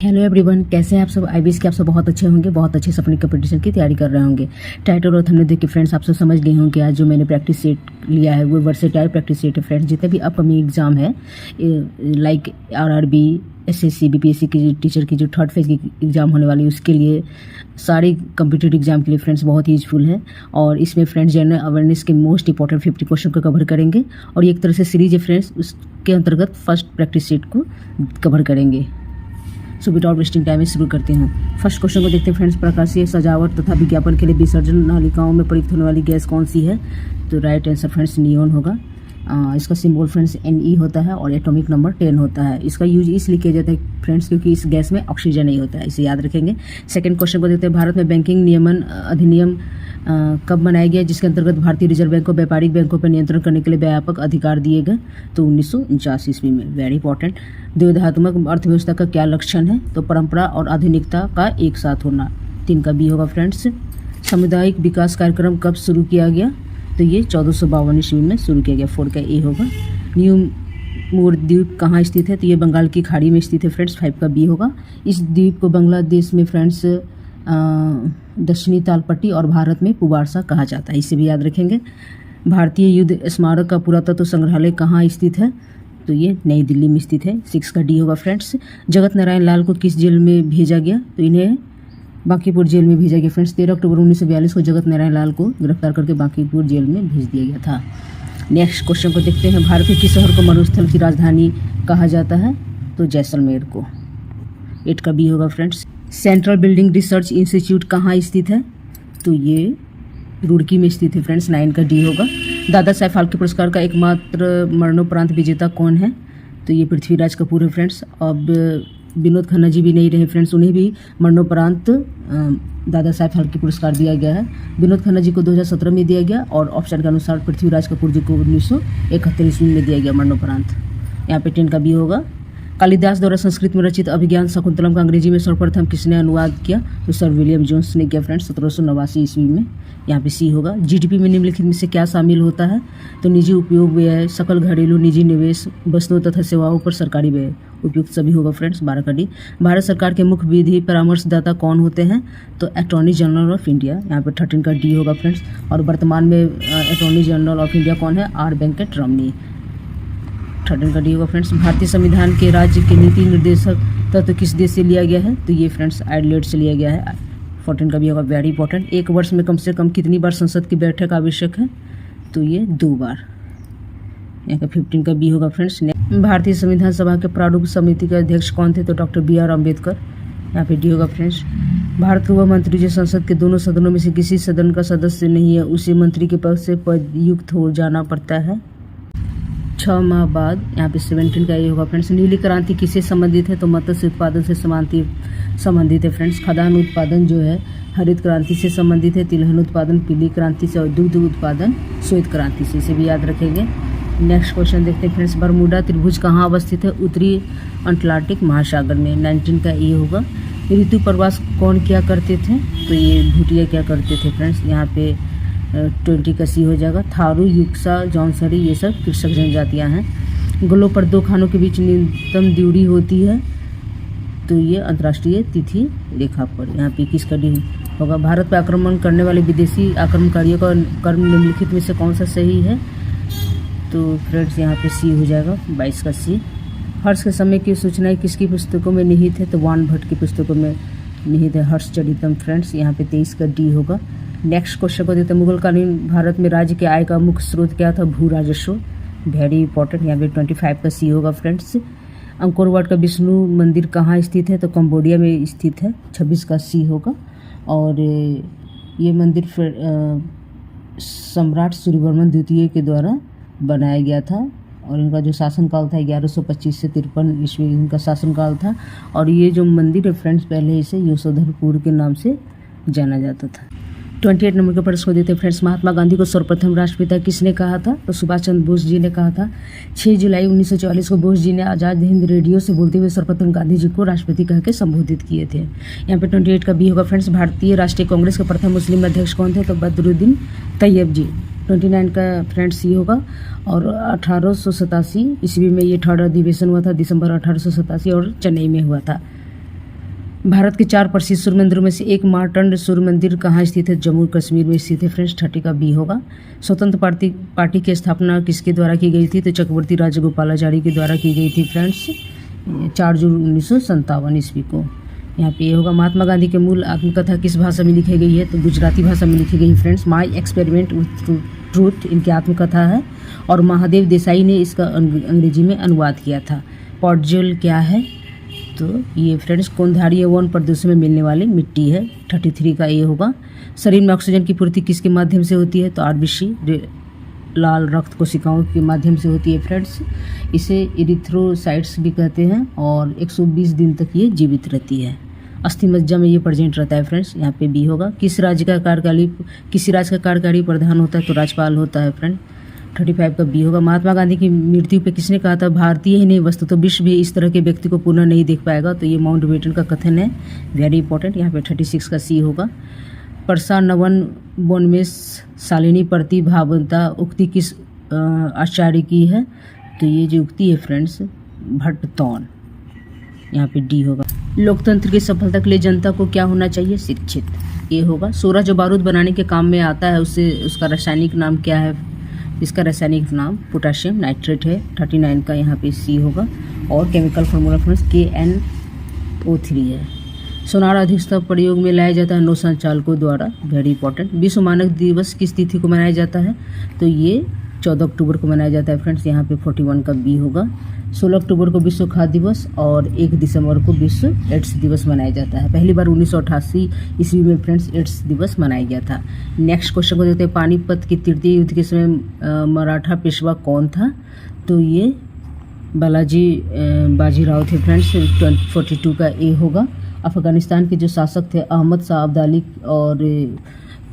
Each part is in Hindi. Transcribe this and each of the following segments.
हेलो एवरीवन, कैसे हैं आप सब। आईबीएस के आप सब बहुत अच्छे होंगे, बहुत अच्छे से अपनी कंपटीशन की तैयारी कर रहे होंगे। टाइटल और थंबनेल देख के फ्रेंड्स आप सब समझ गए होंगे आज जो मैंने प्रैक्टिस सेट लिया है वो वर्सेटाइल प्रैक्टिस सेट है फ्रेंड्स। जितने भी अपकमिंग एग्जाम है लाइक आरआरबी, एसएससी, बीपीएससी की टीचर की जो थर्ड फेज की एग्जाम होने वाली है उसके लिए सारे कम्पिटेटिव एग्जाम के लिए फ्रेंड्स बहुत ही यूजफुल है। और इसमें फ्रेंड्स जनरल अवेयरनेस के मोस्ट इंपॉर्टेंट 50 क्वेश्चन को कवर करेंगे और ये एक तरह से सीरीज है फ्रेंड्स, उसके अंतर्गत फर्स्ट प्रैक्टिस सेट को कवर करेंगे। सो विदाउट वेस्टिंग टाइम शुरू करते हैं। फर्स्ट क्वेश्चन को देखते हैं फ्रेंड्स। प्रकाशीय सजावट तथा विज्ञापन के लिए विसर्जन नालिकाओं में प्रयुक्त होने वाली गैस कौन सी है? तो राइट आंसर फ्रेंड्स नियॉन होगा। इसका सिंबल फ्रेंड्स Ne होता है और एटॉमिक नंबर 10 होता है। इसका यूज इसलिए किया जाता है फ्रेंड्स क्योंकि इस गैस में ऑक्सीजन नहीं होता है, इसे याद रखेंगे। सेकंड क्वेश्चन को देखते हैं। भारत में बैंकिंग नियमन अधिनियम कब बनाया गया जिसके अंतर्गत भारतीय रिजर्व बैंक को व्यापारिक बैंकों पर नियंत्रण करने के लिए व्यापक अधिकार दिए गए? तो 1949 ईस्वी में। Very important. द्वैधात्मक अर्थव्यवस्था का क्या लक्षण है? तो परंपरा और आधुनिकता का एक साथ होना। 3 का बी होगा फ्रेंड्स। सामुदायिक विकास कार्यक्रम कब शुरू किया गया? तो ये 1452 ईस्वी में शुरू किया गया। 4 का ए होगा। न्यू मोर द्वीप कहाँ स्थित है? तो ये बंगाल की खाड़ी में स्थित है फ्रेंड्स। 5 का बी होगा। इस द्वीप को बांग्लादेश में फ्रेंड्स दक्षिणी तालपट्टी और भारत में पुबारसा कहा जाता है, इसे भी याद रखेंगे। भारतीय युद्ध स्मारक का पुरातत्व संग्रहालय कहाँ स्थित है? तो ये नई दिल्ली में स्थित है। 6 का डी होगा फ्रेंड्स। जगत नारायण लाल को किस जेल में भेजा गया? तो इन्हें बांकीपुर जेल में भेजा गया फ्रेंड्स। 13 अक्टूबर 1942 को जगत नारायण लाल को गिरफ्तार करके बांकीपुर जेल में भेज दिया गया था। नेक्स्ट क्वेश्चन को देखते हैं। भारत के किस शहर को मरुस्थल की राजधानी कहा जाता है? तो जैसलमेर को। 8 का बी होगा friends. Central building research institute कहाँ स्थित है? तो ये रुड़की में स्थित है फ्रेंड्स। 9 का डी होगा। दादा साहेब फाल्के पुरस्कार का एकमात्र मरणोपरांत विजेता कौन है? तो ये पृथ्वीराज कपूर है फ्रेंड्स। अब विनोद खन्ना जी भी नहीं रहे फ्रेंड्स, उन्हें भी मरणोपरांत दादा साहेब फाल्के पुरस्कार दिया गया है। विनोद खन्ना जी को 2017 में दिया गया और ऑप्शन के अनुसार पृथ्वीराज कपूर जी को 1971 ईस्वी में दिया गया मरणोपरांत। यहाँ पे 10 का बी होगा। कालिदास द्वारा संस्कृत में रचित अभिज्ञान शकुंतलम का अंग्रेजी में सर्वप्रथम किसने अनुवाद किया? तो सर विलियम जोन्स ने किया फ्रेंड्स 1789 ईस्वी में। यहाँ पे सी होगा। जीडीपी में निम्नलिखित में से क्या शामिल होता है? तो निजी उपयोग व्यय, सकल घरेलू निजी निवेश, वस्तुओं तथा सेवाओं पर सरकारी व्यय, उपयुक्त सभी होगा फ्रेंड्स। 12 का डी। भारत सरकार के मुख्य विधि परामर्शदाता कौन होते हैं? तो अटॉर्नी जनरल ऑफ इंडिया। यहाँ पे 13 का डी होगा फ्रेंड्स। और वर्तमान में अटॉर्नी जनरल ऑफ इंडिया कौन है? आर वेंकट रमनी। 13 का डी होगा फ्रेंड्स। भारतीय संविधान के राज्य के नीति निर्देशक तत्व किस देश से लिया गया है? तो ये फ्रेंड्स आयरलैंड से लिया गया है। 14 का भी होगा। Very important. एक वर्ष में कम से कम कितनी बार संसद की बैठक आवश्यक है? तो ये 2 बार। यहाँ का 15 का बी होगा फ्रेंड्स। भारतीय संविधान सभा के प्रारूप समिति के अध्यक्ष कौन थे? तो डॉक्टर BR अम्बेडकर। यहाँ पे डी होगा फ्रेंड्स। भारत के वह मंत्री जो संसद के दोनों सदनों में से किसी सदन का सदस्य नहीं है उसे मंत्री के पद से पदयुक्त हो जाना पड़ता है 6 माह बाद। यहाँ पे 17 का ये होगा फ्रेंड्स। नीली क्रांति किससे संबंधित है? तो मत्स्य उत्पादन से संबंधित है फ्रेंड्स। खाद्यान्न उत्पादन जो है हरित क्रांति से संबंधित है। तिलहन उत्पादन पीली क्रांति से और दुग्ध उत्पादन श्वेत क्रांति से, इसे भी याद रखेंगे। नेक्स्ट क्वेश्चन देखते हैं फ्रेंड्स। बरमूडा त्रिभुज कहाँ अवस्थित है? उत्तरी अटलांटिक महासागर में। 19 का ये होगा। ऋतु प्रवास कौन क्या करते थे? तो ये भूटिया क्या करते थे फ्रेंड्स। यहाँ पे 20 का सी हो जाएगा। थारू, युक्सा, जौनसरी ये सब कृषक जनजातियाँ हैं। गोलों पर 2 खानों के बीच न्यूनतम दूरी होती है तो ये अंतर्राष्ट्रीय तिथि रेखा पर। यहाँ पे 21 का डी होगा। भारत पर आक्रमण करने वाले विदेशी आक्रमणकारियों का कर्म निम्नलिखित में से कौन सा सही है? तो फ्रेंड्स यहाँ पे सी हो जाएगा। 22 का सी। हर्ष के समय की सूचनाएं किसकी पुस्तकों में निहित है? तो वान भट्ट की पुस्तकों में निहित है हर्षचरितम फ्रेंड्स। यहाँ पे 23 का डी होगा। नेक्स्ट क्वेश्चन को देते हैं। मुगलकालीन भारत में राज्य के आय का मुख्य स्रोत क्या था? भू राजस्व। Very important. यहाँ पे 25 का सी होगा फ्रेंड्स। अंकोर वाट का विष्णु मंदिर कहाँ स्थित है? तो कंबोडिया में स्थित है। 26 का सी होगा। और ये मंदिर सम्राट सूर्यवर्मन द्वितीय के द्वारा बनाया गया था और इनका जो शासनकाल था 1125 से 53 ईस्वी इनका शासनकाल था। और ये जो मंदिर है फ्रेंड्स पहले इसे यशोधरपुर के नाम से जाना जाता था। 28 नंबर के प्रश्न को देते हैं फ्रेंड्स। महात्मा गांधी को सर्वप्रथम राष्ट्रपिता किसने कहा था? तो सुभाष चंद्र बोस जी ने कहा था। 6 जुलाई 1944 को बोस जी ने आज़ाद हिंद रेडियो से बोलते हुए सर्वप्रथम गांधी जी को राष्ट्रपति कह के संबोधित किए थे। यहाँ पे 28 का बी होगा फ्रेंड्स। भारतीय राष्ट्रीय कांग्रेस के प्रथम मुस्लिम अध्यक्ष कौन थे? तो बदरुद्दीन तैयब जी। 29 का फ्रेंड्स ये होगा। और 1887 ईस्वी में ये 3rd अधिवेशन हुआ था, दिसंबर 1887 और चेन्नई में हुआ था। भारत के 4 प्रसिद्ध सूर्य मंदिरों में से एक मार्तंड सूर्य मंदिर कहाँ स्थित है? जम्मू कश्मीर में स्थित है फ्रेंड्स। 30 का बी होगा। स्वतंत्र पार्टी की स्थापना किसके द्वारा की गई थी? तो चक्रवर्ती राजगोपालाचारी के द्वारा की गई थी फ्रेंड्स, 4 जून 1957 ईस्वी को। यहाँ पे ये होगा। महात्मा गांधी के मूल आत्मकथा किस भाषा में लिखी गई है? तो गुजराती भाषा में लिखी गई friends. My experiment with truth इनकी आत्मकथा है और महादेव देसाई ने इसका अंग्रेजी में अनुवाद किया था। पॉटजोल क्या है? तो ये फ्रेंड्स कोंधारी वन प्रदेशों में मिलने वाली मिट्टी है। 33 का ये होगा। शरीर में ऑक्सीजन की पूर्ति किसके माध्यम से होती है? तो आरबीसी लाल रक्त कोशिकाओं के माध्यम से होती है फ्रेंड्स। इसे इरिथ्रोसाइट्स भी कहते हैं और 120 दिन तक ये जीवित रहती है। अस्थि मज्जा में ये प्रेजेंट रहता है फ्रेंड्स। यहाँ पे बी होगा। किसी राज्य का कार्यकारी प्रधान होता है? तो राज्यपाल होता है फ्रेंड। 35 का बी होगा। महात्मा गांधी की मृत्यु पे किसने कहा था? भारतीय ही नहीं वस्तु तो विश्व भी इस तरह के व्यक्ति को पुनः नहीं देख पाएगा। तो ये माउंटबेटन का कथन है, वेरी इंपॉर्टेंट। यहाँ पे 36 का सी होगा। परसा नवन बोनमेस शालिनी प्रतिभावंता उक्ति किस आचार्य की है? तो ये जो उक्ति है फ्रेंड्स भट्टतौन। यहाँ पे डी होगा। लोकतंत्र की सफलता के लिए जनता को क्या होना चाहिए? शिक्षित। ये होगा। सोरा जो बारूद बनाने के काम में आता है उसका रासायनिक नाम क्या है? इसका रासायनिक नाम पोटाशियम नाइट्रेट है। 39 का यहाँ पे सी होगा। और केमिकल फार्मूला फ्रेंड्स KNO3 है। सोनार अधिकतम प्रयोग में लाया जाता है नौ संचालकों द्वारा, वेरी इंपॉर्टेंट। विश्व मानक दिवस किस तिथि को मनाया जाता है? तो ये 14 अक्टूबर को मनाया जाता है फ्रेंड्स। यहाँ पे 41 का बी होगा। 16 अक्टूबर को विश्व खाद्य दिवस और 1 दिसंबर को विश्व एड्स दिवस मनाया जाता है। पहली बार 1988 ईस्वी में फ्रेंड्स एड्स दिवस मनाया गया था। नेक्स्ट क्वेश्चन को देखते हैं। पानीपत के तृतीय युद्ध के समय मराठा पेशवा कौन था? तो ये बाजीराव थे फ्रेंड्स। 42 का ए होगा। अफगानिस्तान के जो शासक थे अहमद शाह अब्दाली और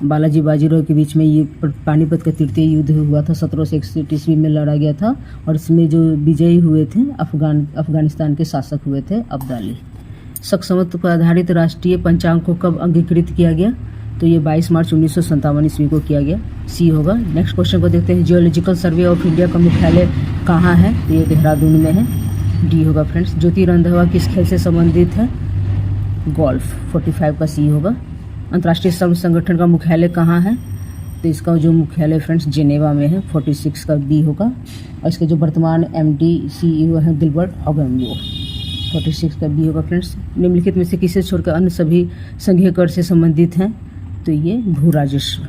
बालाजी बाजीराव के बीच में ये पानीपत का तृतीय युद्ध हुआ था। 1761 ईस्वी में लड़ा गया था और इसमें जो विजयी हुए थे अफगानिस्तान के शासक हुए थे अब्दाली। शक पर आधारित राष्ट्रीय पंचांग को कब अंगीकृत किया गया? तो ये 22 मार्च 1957 ईस्वी को किया गया। सी होगा। नेक्स्ट क्वेश्चन को देखते हैं। जियोलॉजिकल सर्वे ऑफ इंडिया का मुख्यालय कहाँ है? तो ये देहरादून में है। डी होगा फ्रेंड्स। ज्योति रंधावा किस खेल से संबंधित है? गोल्फ। 45 का सी होगा। अंतर्राष्ट्रीय श्रम संगठन का मुख्यालय कहाँ है? तो इसका जो मुख्यालय फ्रेंड्स जेनेवा में है। 46 का बी होगा। और इसके जो वर्तमान MD CEO हैं गिलबर्ट अगम्बो। 46 का बी होगा फ्रेंड्स। निम्नलिखित में से किसे छोड़कर अन्य सभी संघीय कर से संबंधित हैं? तो ये भू राजस्व।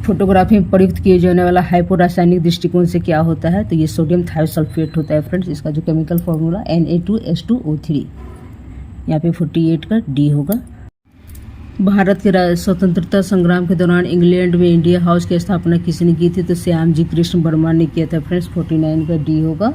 फोटोग्राफी में प्रयुक्त किए जाने वाला हाइपो रासायनिक दृष्टिकोण से क्या होता है? तो ये सोडियम थायोसल्फेट होता है फ्रेंड्स। इसका जो केमिकल फॉर्मूला Na2H2O3। यहाँ पे 48 का डी होगा। भारत के स्वतंत्रता संग्राम के दौरान इंग्लैंड में इंडिया हाउस की स्थापना किसने की थी? तो श्यामजी कृष्ण वर्मा ने किया था फ्रेंड्स। 49 का डी होगा।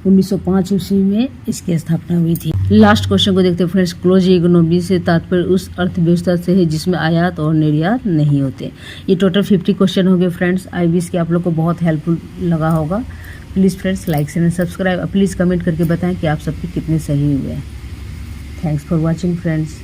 1905 ईस्वी में इसकी स्थापना हुई थी। लास्ट क्वेश्चन को देखते हैं फ्रेंड्स। क्लोज इकोनॉमी से तात्पर्य उस अर्थव्यवस्था से है जिसमें आयात और निर्यात नहीं होते। ये टोटल 50 क्वेश्चन हो गए फ्रेंड्स। आई विश कि आप लोग को बहुत हेल्पफुल लगा होगा। Please friends like share and subscribe. Please comment करके बताएं कि आप सबके कितने सही हुए हैं। Thanks for watching friends.